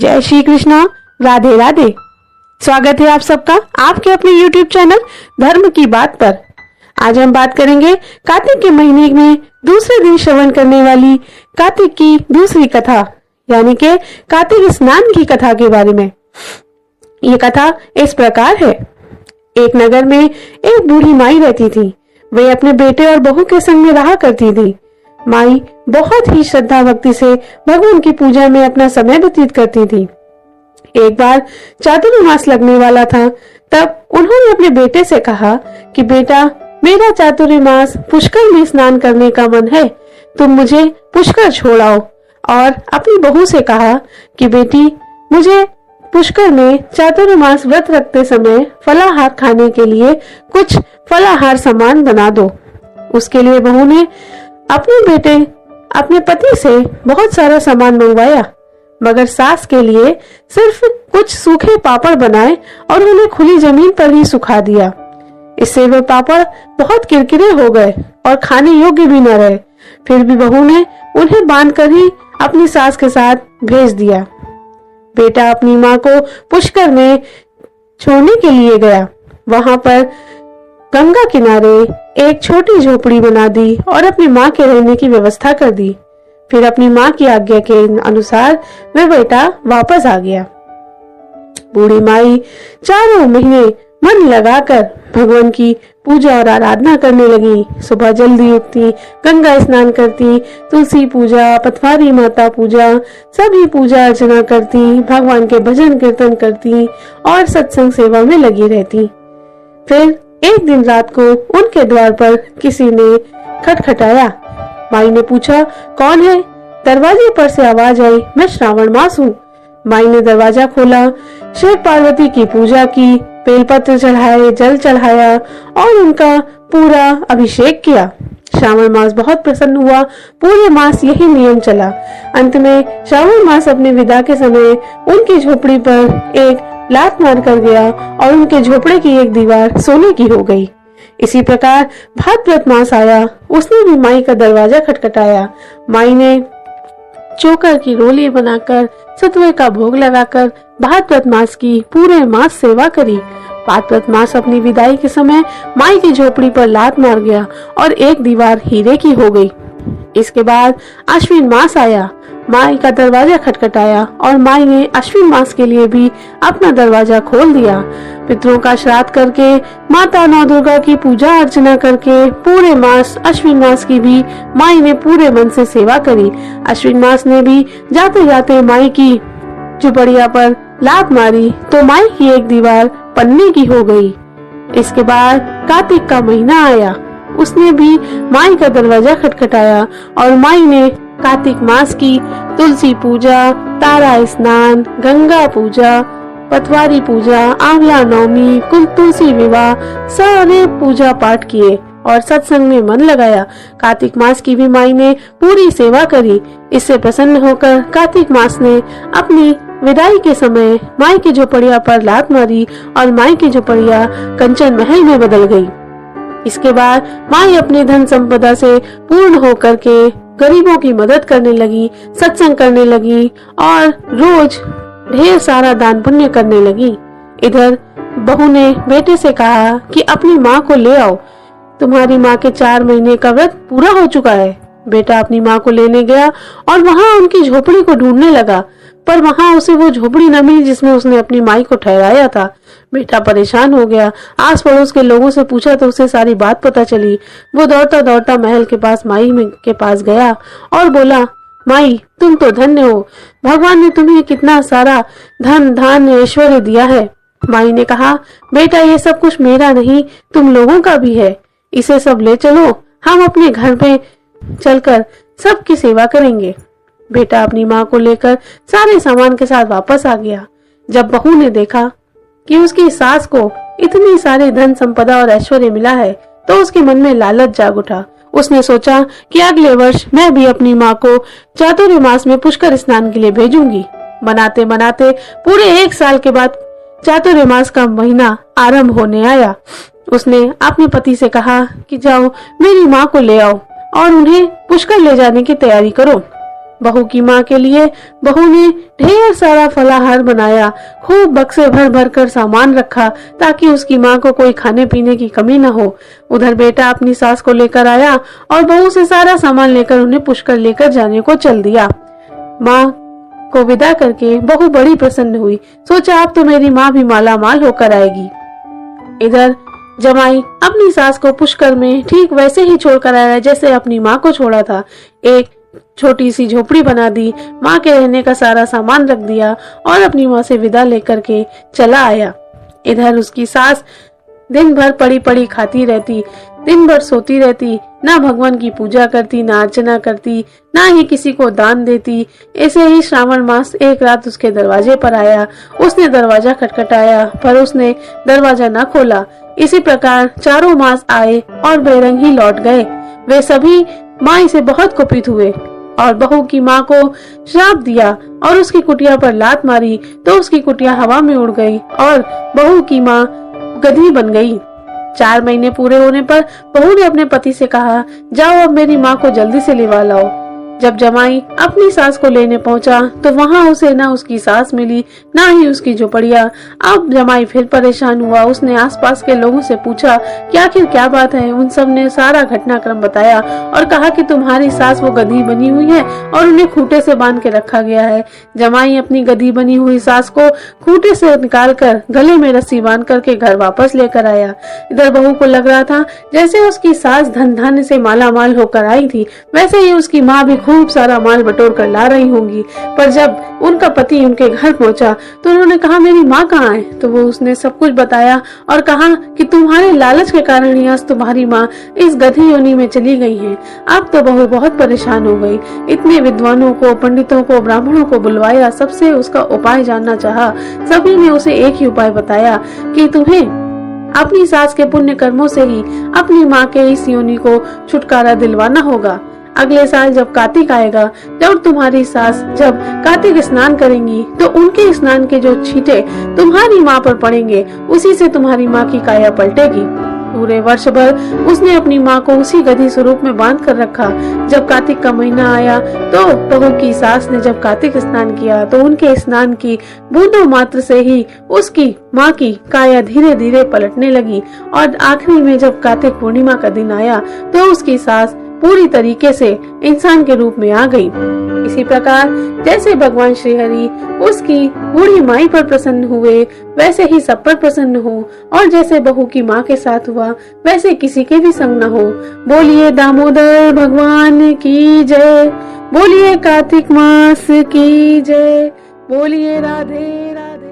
जय श्री कृष्णा, राधे राधे। स्वागत है आप सबका आपके अपने YouTube चैनल धर्म की बात पर। आज हम बात करेंगे कार्तिक के महीने में दूसरे दिन श्रवण करने वाली कार्तिक की दूसरी कथा, यानी कि कार्तिक स्नान की कथा के बारे में। ये कथा इस प्रकार है। एक नगर में एक बूढ़ी माई रहती थी। वे अपने बेटे और बहू के संग में रहा करती थी। माई बहुत ही श्रद्धा भक्ति से भगवान की पूजा में अपना समय व्यतीत करती थी। एक बार चातुर्मास लगने वाला था, तब उन्होंने अपने बेटे से कहा कि बेटा, मेरा चातुर्मास पुष्कर में स्नान करने का मन है, तुम मुझे पुष्कर छोड़ाओ। और अपनी बहू से कहा कि बेटी, मुझे पुष्कर में चातुर्मास व्रत रखते समय फलाहार खाने के लिए कुछ फलाहार सामान बना दो। उसके लिए बहू ने अपने पति से बहुत सारा सामान मंगवाया, मगर सास के लिए सिर्फ कुछ सूखे पापड़ बनाए और उन्हें खुली जमीन पर ही सुखा दिया। इससे वे पापड़ बहुत किरकिरे हो गए और खाने योग्य भी न रहे। फिर भी बहू ने उन्हें बांधकर ही अपनी सास के साथ भेज दिया। बेटा अपनी माँ को पुष्कर में छोड़ने के लिए गया। वहां पर गंगा किनारे एक छोटी झोपड़ी बना दी और अपनी माँ के रहने की व्यवस्था कर दी। फिर अपनी माँ की आज्ञा के अनुसार वह बेटा वापस आ गया। बूढ़ी माई चारों महीने मन लगाकर भगवान की पूजा और आराधना करने लगी। सुबह जल्दी उठती, गंगा स्नान करती, तुलसी पूजा, पथवारी माता पूजा, सभी पूजा अर्चना करती, भगवान के भजन कीर्तन करती और सत्संग सेवा में लगी रहती। फिर एक दिन रात को उनके द्वार पर किसी ने खटखटाया। माई ने पूछा, कौन है? दरवाजे पर से आवाज आई, मैं श्रावण मास हूँ। माई ने दरवाजा खोला, शिव पार्वती की पूजा की, बेलपत्र चढ़ाए, जल चढ़ाया और उनका पूरा अभिषेक किया। श्रावण मास बहुत प्रसन्न हुआ। पूरे मास यही नियम चला। अंत में श्रावण मास अपने विदा के समय उनकी झोपड़ी पर एक लात मार कर गया और उनके झोपड़े की एक दीवार सोने की हो गई। इसी प्रकार भाद्रपद मास आया। उसने भी माई का दरवाजा खटखटाया। माई ने चोकर की रोली बनाकर सतुए का भोग लगाकर भाद्रपद मास की पूरे मास सेवा करी। भाद्रपद मास अपनी विदाई के समय माई की झोपड़ी पर लात मार गया और एक दीवार हीरे की हो गई। इसके बाद अश्विन मास आया। माई का दरवाजा खटखटाया और माई ने अश्विन मास के लिए भी अपना दरवाजा खोल दिया। पितरों का श्राद्ध करके, माता नौ दुर्गा की पूजा अर्चना करके पूरे मास अश्विन मास की भी माई ने पूरे मन से सेवा करी। अश्विन मास ने भी जाते जाते माई की झुपड़िया पर लात मारी तो माई की एक दीवार पन्ने की हो गई। इसके बाद कार्तिक का महीना आया। उसने भी माई का दरवाजा खटखटाया और माई ने कार्तिक मास की तुलसी पूजा, तारा स्नान, गंगा पूजा, पथवारी पूजा, आंवला नवमी, कुल तुलसी विवाह सारे पूजा पाठ किए और सत्संग में मन लगाया। कार्तिक मास की भी माई ने पूरी सेवा करी। इससे प्रसन्न होकर कार्तिक मास ने अपनी विदाई के समय माई की झोपड़िया पर लात मारी और माई की झोपड़िया कंचन महल में बदल गई। इसके बाद माई अपने धन संपदा से पूर्ण होकर के गरीबों की मदद करने लगी, सत्संग करने लगी और रोज ढेर सारा दान पुण्य करने लगी। इधर बहू ने बेटे से कहा कि अपनी माँ को ले आओ, तुम्हारी माँ के 4 महीने का व्रत पूरा हो चुका है। बेटा अपनी माँ को लेने गया और वहाँ उनकी झोपड़ी को ढूंढने लगा, पर वहाँ उसे वो झोपड़ी न मिली जिसमें उसने अपनी माई को ठहराया था। बेटा परेशान हो गया। आस पड़ोस के लोगों से पूछा तो उसे सारी बात पता चली। वो दौड़ता दौड़ता महल के पास माई के पास गया और बोला, माई, तुम तो धन्य हो, भगवान ने तुम्हें कितना सारा धन धान्य ऐश्वर्य दिया है। माई ने कहा, बेटा, ये सब कुछ मेरा नहीं, तुम लोगों का भी है। इसे सब ले चलो, हम अपने घर में चलकर सबकी सेवा करेंगे। बेटा अपनी माँ को लेकर सारे सामान के साथ वापस आ गया। जब बहू ने देखा कि उसकी सास को इतनी सारे धन संपदा और ऐश्वर्य मिला है तो उसके मन में लालच जाग उठा। उसने सोचा कि अगले वर्ष मैं भी अपनी माँ को चातुर्मास में पुष्कर स्नान के लिए भेजूंगी। बनाते बनाते पूरे 1 साल के बाद चातुर्मास का महीना आरंभ होने आया। उसने अपने पति से कहा कि जाओ मेरी माँ को ले आओ और उन्हें पुष्कर ले जाने की तैयारी करो। बहू की माँ के लिए बहू ने ढेर सारा फलाहार बनाया, खूब बक्से भर भर कर सामान रखा ताकि उसकी माँ को कोई खाने पीने की कमी न हो। उधर बेटा अपनी सास को लेकर आया और बहू से सारा सामान लेकर उन्हें पुष्कर लेकर जाने को चल दिया। माँ को विदा करके बहू बड़ी प्रसन्न हुई। सोचा अब तो मेरी माँ भी माला माल होकर आएगी। इधर जमाई अपनी सास को पुष्कर में ठीक वैसे ही छोड़कर आया जैसे अपनी माँ को छोड़ा था। एक छोटी सी झोपड़ी बना दी, माँ के रहने का सारा सामान रख दिया और अपनी माँ से विदा लेकर के चला आया। इधर उसकी सास दिन भर पड़ी पड़ी खाती रहती, दिन भर सोती रहती, ना भगवान की पूजा करती, ना अर्चना करती, ना ही किसी को दान देती। ऐसे ही श्रावण मास एक रात उसके दरवाजे पर आया। उसने दरवाजा खटखटाया पर उसने दरवाजा न खोला। इसी प्रकार 4 मास आए और बेरंग ही लौट गए। वे सभी माँ से बहुत कुपित हुए और बहू की माँ को श्राप दिया और उसकी कुटिया पर लात मारी तो उसकी कुटिया हवा में उड़ गई और बहू की माँ गधी बन गई। 4 महीने पूरे होने पर बहू ने अपने पति से कहा, जाओ अब मेरी माँ को जल्दी से लिवा लाओ। जब जमाई अपनी सास को लेने पहुंचा तो वहां उसे ना उसकी सास मिली ना ही उसकी झोपड़िया। अब जमाई फिर परेशान हुआ। उसने आसपास के लोगों से पूछा कि आखिर क्या बात है। उन सब ने सारा घटनाक्रम बताया और कहा कि तुम्हारी सास वो गधी बनी हुई है और उन्हें खूंटे से बांध के रखा गया है। जमाई अपनी गधी बनी हुई सास को खूंटे से निकाल कर गले में रस्सी बांध करके घर वापस लेकर आया। इधर बहू को लग रहा था जैसे उसकी सास धन धान्य से माला माल होकर आई थी, वैसे ही उसकी माँ भी खूब सारा माल बटोर कर ला रही होंगी। पर जब उनका पति उनके घर पहुंचा तो उन्होंने कहा, मेरी माँ कहाँ है? तो वो उसने सब कुछ बताया और कहा कि तुम्हारे लालच के कारण ही आज तुम्हारी माँ इस गधी योनि में चली गई है। अब तो बहू बहुत परेशान हो गई। इतने विद्वानों को, पंडितों को, ब्राह्मणों को बुलवाया, सबसे उसका उपाय जानना चाहा। सभी ने उसे एक ही उपाय बताया कि तुम्हें अपनी सास के पुण्य कर्मों से ही अपनी माँ के इस योनि को छुटकारा दिलवाना होगा। अगले साल जब कार्तिक आएगा, जब तुम्हारी सास जब कार्तिक स्नान करेंगी तो उनके स्नान के जो छींटे तुम्हारी माँ पर पड़ेंगे, उसी से तुम्हारी माँ की काया पलटेगी। पूरे वर्ष भर उसने अपनी माँ को उसी गधी स्वरूप में बांध कर रखा। जब कार्तिक का महीना आया तो बहू की सास ने जब कार्तिक स्नान किया तो उनके स्नान की बूंदों मात्र से ही उसकी माँ की काया धीरे धीरे पलटने लगी और आखिरी में जब कार्तिक पूर्णिमा का दिन आया तो उसकी सास पूरी तरीके से इंसान के रूप में आ गई। इसी प्रकार जैसे भगवान श्री हरि उसकी बूढ़ी माई पर प्रसन्न हुए, वैसे ही सब पर प्रसन्न हो और जैसे बहू की माँ के साथ हुआ वैसे किसी के भी संग न हो। बोलिए दामोदर भगवान की जय, बोलिए कार्तिक मास की जय, बोलिए राधे राधे।